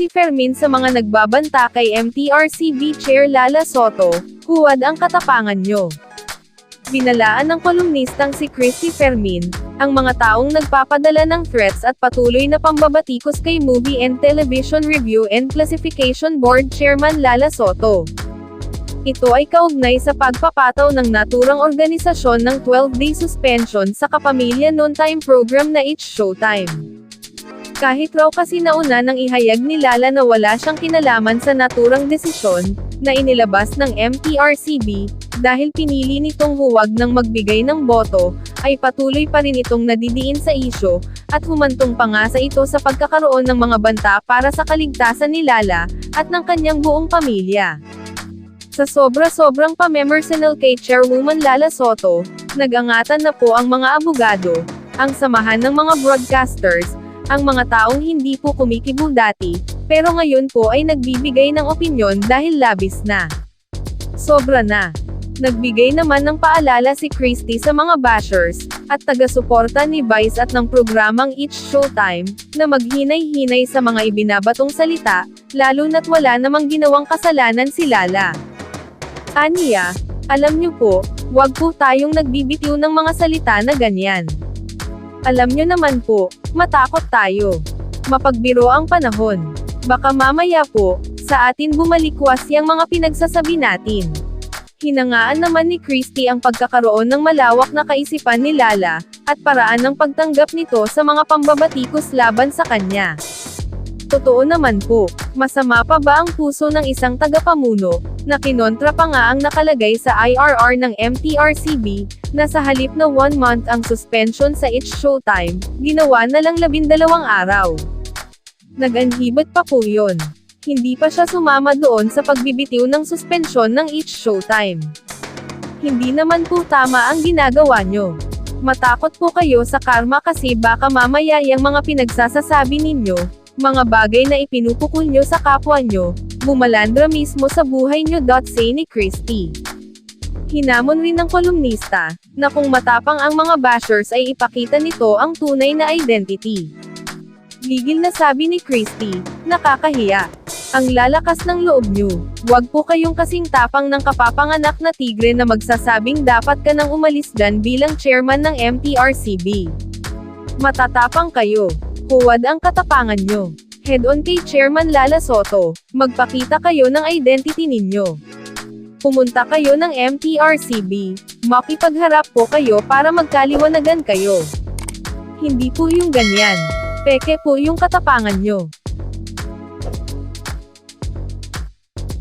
Christy Fermin sa mga nagbabanta kay MTRCB Chair Lala Soto, huwad ang katapangan nyo. Binalaan ng kolumnistang si Christy Fermin, ang mga taong nagpapadala ng threats at patuloy na pambabatikos kay Movie and Television Review and Classification Board Chairman Lala Soto. Ito ay kaugnay sa pagpapataw ng naturang organisasyon ng 12-day suspension sa kapamilya noontime program na It's Showtime. Kahit raw kasi nauna nang ihayag ni Lala na wala siyang kinalaman sa naturang desisyon, na inilabas ng MTRCB, dahil pinili nitong huwag nang magbigay ng boto, ay patuloy pa rin itong nadidiin sa isyu, at humantong pa nga sa ito sa pagkakaroon ng mga banta para sa kaligtasan ni Lala, at ng kanyang buong pamilya. Sa sobra-sobrang pamemersonal kay Chairwoman Lala Soto, nag-angatan na po ang mga abogado, ang samahan ng mga broadcasters, ang mga taong hindi po kumikibo dati, pero ngayon po ay nagbibigay ng opinyon dahil labis na. Sobra na. Nagbigay naman ng paalala si Christy sa mga bashers, at taga-suporta ni Vice at ng programang It's Showtime, na maghinay-hinay sa mga ibinabatong salita, lalo na't wala namang ginawang kasalanan si Lala. Aniya, alam niyo po, wag po tayong nagbibitiw ng mga salita na ganyan. Alam niyo naman po, matakot tayo. Mapagbiro ang panahon. Baka mamaya po, sa atin bumalikwas yang mga pinagsasabi natin. Hinangaan naman ni Christy ang pagkakaroon ng malawak na kaisipan ni Lala, at paraan ng pagtanggap nito sa mga pambabatikos laban sa kanya. Totoo naman po, masama pa ba ang puso ng isang tagapamuno, na kinontra pa nga ang nakalagay sa IRR ng MTRCB, na sa halip na 1 month ang suspension sa It's Showtime, ginawa na lang 12 araw. Nag-anhibot pa po yun. Hindi pa siya sumama doon sa pagbibitiw ng suspensyon ng It's Showtime. Hindi naman po tama ang ginagawa nyo. Matakot po kayo sa karma kasi baka mamaya yung mga pinagsasasabi ninyo, mga bagay na ipinupukol nyo sa kapwa nyo, bumalandra mismo sa buhay nyo. Say ni Christy. Hinamon rin ng kolumnista, na kung matapang ang mga bashers ay ipakita nito ang tunay na identity. Ligil na sabi ni Christy, nakakahiya. Ang lalakas ng loob nyo, wag po kayong kasing tapang ng kapapanganak na tigre na magsasabing dapat ka nang umalis dyan bilang chairman ng MTRCB. Matatapang kayo. Huwad ang katapangan nyo. Head-on kay Chairman Lala Soto, magpakita kayo ng identity ninyo. Pumunta kayo ng MTRCB, makipagharap po kayo para magkaliwanagan kayo. Hindi po yung ganyan. Peke po yung katapangan nyo.